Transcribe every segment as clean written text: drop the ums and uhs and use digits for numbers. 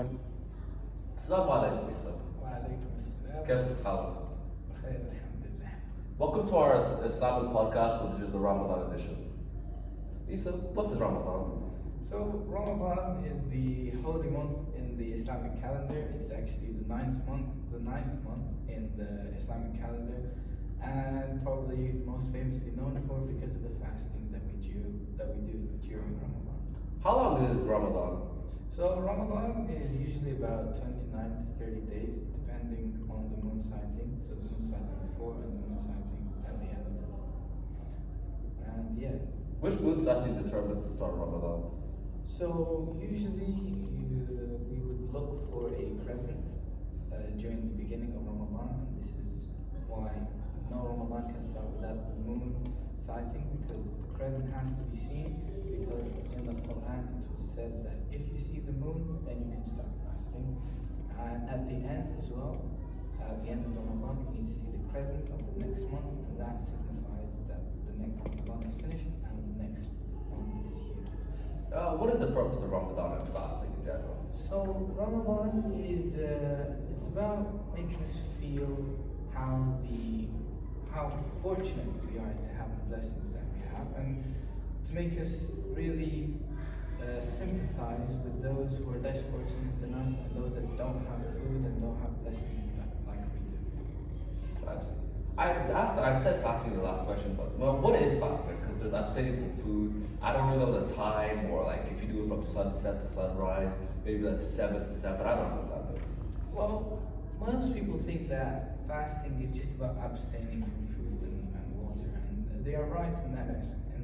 السلام عليكم يوسف. وعليكم السلام. كيف حالك? بخير الحمد لله. Welcome to our Islamic podcast, which is the Ramadan edition. Isa, what's Ramadan? So Ramadan is the holy month in the Islamic calendar. It's actually the ninth month in the Islamic calendar, and probably most famously known for because of the fasting that we do during Ramadan. How long is Ramadan? So Ramadan is usually about 29 to 30 days, depending on the moon sighting. So the moon sighting before and the moon sighting at the end. And yeah. Which moon actually determines the start of Ramadan? So usually we would look for a crescent during the beginning of Ramadan, and this is why no Ramadan can start without the moon sighting, because the crescent has to be seen, because in the Quran it was said that if you see the moon, then you can start fasting. And at the end as well, at the end of Ramadan, we need to see the crescent of the next month, and that signifies that the next Ramadan is finished and the next month is here. What is the purpose of Ramadan and fasting in general? So Ramadan is it's about making us feel how fortunate we are to have the blessings that we have, and to make us really sympathize with those who are less fortunate than us, and those that don't have food and don't have blessings like we do. I said fasting in the last question, but what is fasting? Because there's abstaining from food. I don't really know the time, or like if you do it from sunset to sunrise, maybe like 7 to 7. I don't understand it. Well, most people think that fasting is just about abstaining from food and water, and they are right in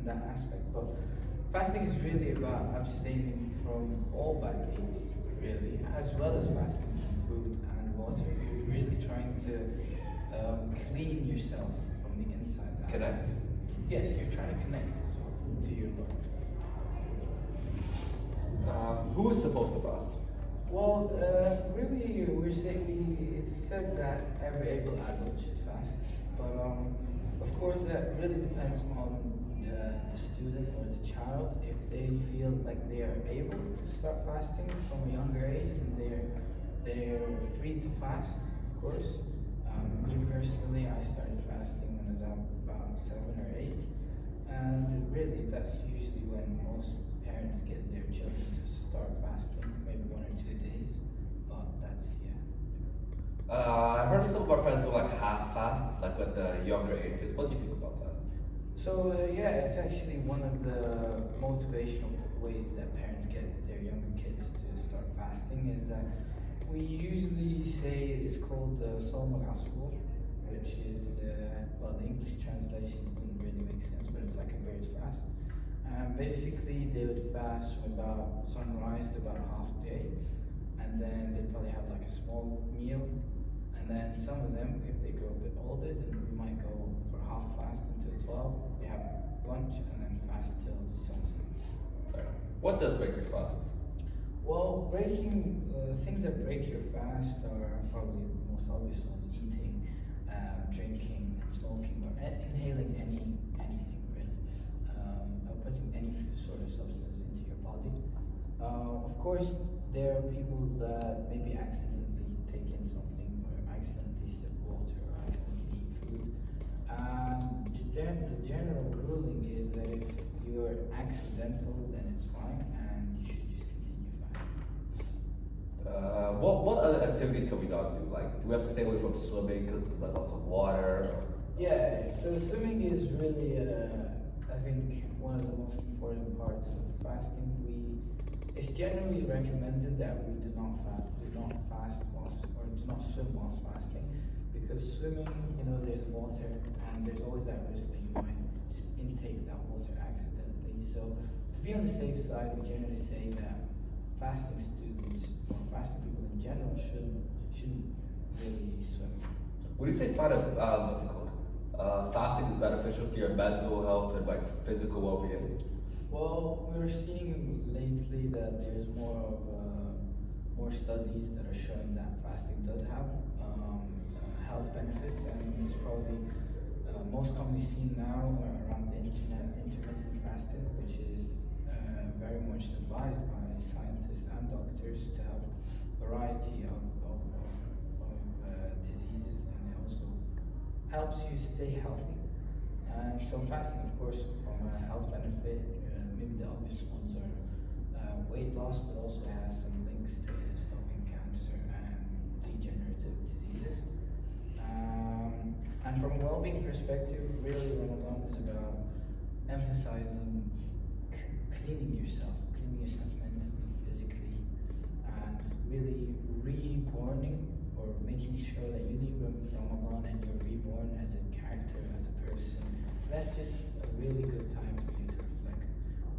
that aspect. But fasting is really about abstaining from all bad deeds, really, as well as fasting from food and water. You're really trying to clean yourself from the inside out. Connect. Yes, you're trying to connect as well to your Lord. Who is supposed to fast? Well, really, it's said that every able adult should fast, but of course that really depends on the student or the child. If they feel like they are able to start fasting from a younger age, then they're free to fast, of course. Me personally, I started fasting when I was about 7 or 8, and really that's usually when most parents get their children to start fasting, maybe 1 or 2 days, but that's, yeah. I heard some of our friends do like half fasts, like at the younger ages. What do you think about that? So yeah, it's actually one of the motivational ways that parents get their younger kids to start fasting, is that we usually say it's called Sawm al-Asfur, which is, well, the English translation wouldn't really make sense, but it's like a bird's fast. And basically they would fast from about sunrise to about half day, and then they'd probably have like a small meal, and then some of them, if they grow a bit older, then we might go for half fast until 12, they have lunch, and then fast till sunset. What does break your fast? Well, things that break your fast are probably the most obvious ones: eating, drinking, and smoking, or inhaling anything really, or putting any sort of substance into your body. Of course, there are people that maybe accidentally take in something, or accidentally sip water, or accidentally eat food. The general ruling is that if you're accidental, then it's fine, and you should just continue fasting. What other activities can we not do? Like, do we have to stay away from swimming because there's like lots of water? Yeah, so swimming is really, I think, one of the most important parts of fasting. It's generally recommended that we do not fast whilst, or do not swim whilst fasting, because swimming, there's water, and there's always that risk that you might just intake that water accidentally. So to be on the safe side, we generally say that fasting students, or fasting people in general, shouldn't really swim. Would you say fasting is beneficial to your mental health and like physical well-being? Well, we're seeing lately that there's more studies that are showing that fasting does have health benefits, and it's probably most commonly seen now around the intermittent fasting, which is very much advised by scientists and doctors to help helps you stay healthy. And so fasting, of course, from a health benefit, maybe the obvious ones are weight loss, but also has some links to stopping cancer and degenerative diseases. And from a well-being perspective, really Ramadan is about emphasizing cleaning yourself mentally, physically, and really reborning or making sure that you leave Ramadan and you're reborn as a character, as a person. That's just a really good time for you to reflect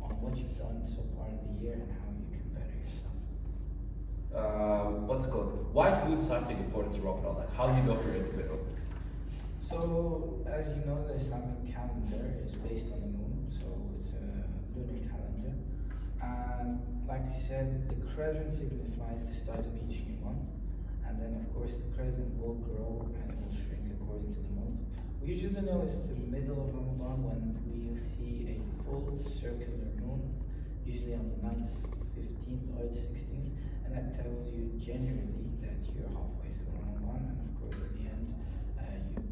on what you've done so far in the year and how you can better yourself. What's it called? Why is moon sighting important to Ramadan? Like, how do you know if you're in the middle? So, as you know, the Islamic calendar is based on the moon, so it's a lunar calendar. And like you said, the crescent signifies the start of each new month. And then, of course, the crescent will grow and it will shrink according to the month. We usually know it's the middle of Ramadan when we see a full circular moon, usually on the 9th, 15th, or the 16th. And that tells you generally that you're halfway through Ramadan. And of course, at the end,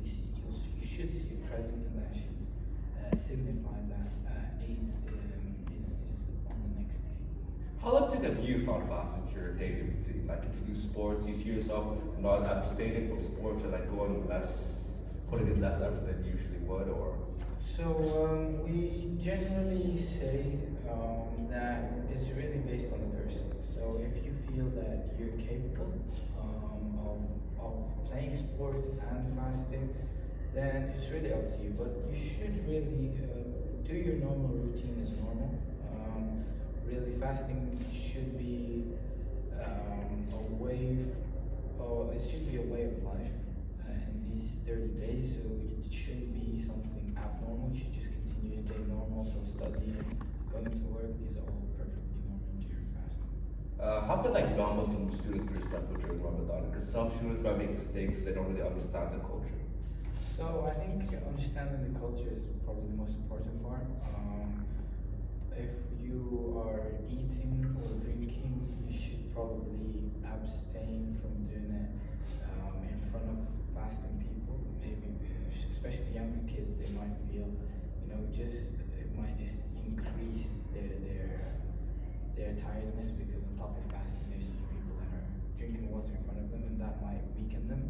you should see a crescent, and that should signify that Eid is on the next day. How long have you found fasting to your daily routine? Like, if you do sports, you see yourself not abstaining from sports or like putting in less effort than you usually would, or? So we generally say that it's really based on the person. So if you feel that you're capable of playing sports and fasting, then it's really up to you. But you should really do your normal routine as normal. Really, fasting should be it should be a way of life in these 30 days. So it shouldn't be something abnormal. You should just continue your day normal. So studying, going to work, these are all perfectly normal during fasting. How can like non-Muslim students be respectful during Ramadan? Because some students might make mistakes, they don't really understand the culture. So I think understanding the culture is probably the most important part. If you are eating or drinking, you should probably abstain from doing it in front of fasting people. Maybe, especially younger kids, they might feel, it might just increase their tiredness because on top of fasting, they're seeing people that are drinking water in front of them, and that might weaken them.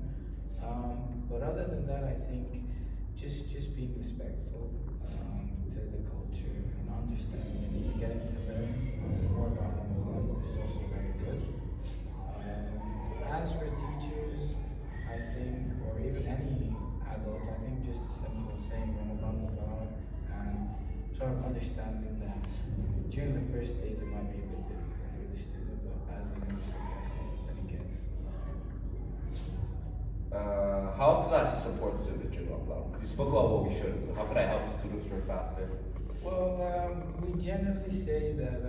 But other than that, I think just being respectful to the culture and understanding and getting to learn more about Ramadan is also very good. As for teachers, I think, or even any adult, I think just a simple saying Ramadan Mubarak and sort of understanding that during the first days it might be a bit difficult with the student, but as the month progresses, then it gets easier. How else can I support students during Ramadan? You spoke about what we should. So how can I help the students who are fasting? Well, we generally say that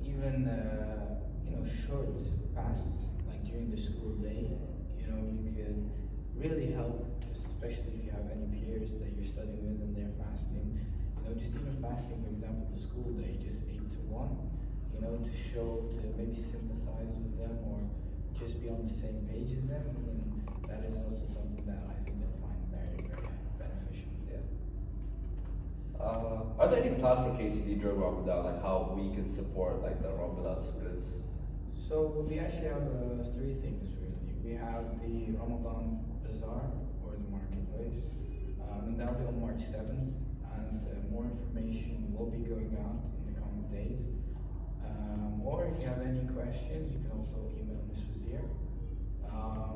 even short fasts like during the school day, you could really help, especially if you have any peers that you're studying with and they're fasting. Just even fasting, for example, the school day, just 8 to 1. To maybe sympathize with them or just be on the same page as them, and that is also something that I think they'll find very, very beneficial. Yeah. Are there any plans for KCD during Ramadan, like how we can support like the Ramadan students? So we actually have 3 things really. We have the Ramadan Bazaar or the marketplace, and that'll be on March 7th. And more information will be going out in the coming days. Or if you have any questions, you can also email Ms. Wazir.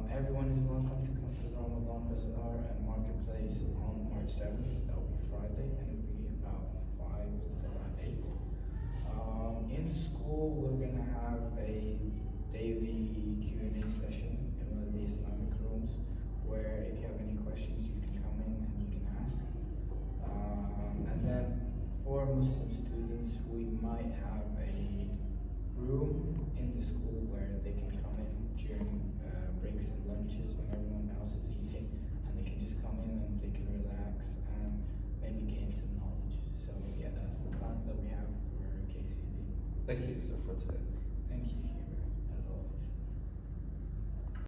Everyone is welcome to come to the Ramadan Bazaar and Marketplace on March 7th. That will be Friday, and it will be about 5 to about 8. In school, we're going to have a daily Q&A session in one of the Islamic rooms where if you have any questions, you can come in and you can ask. And then for Muslim students, we might have a room in the school where they can come in during breaks and lunches when everyone else is eating, and they can just come in and they can relax and maybe gain some knowledge. So yeah, that's the plans that we have for KCD. Thank you, sir, for today.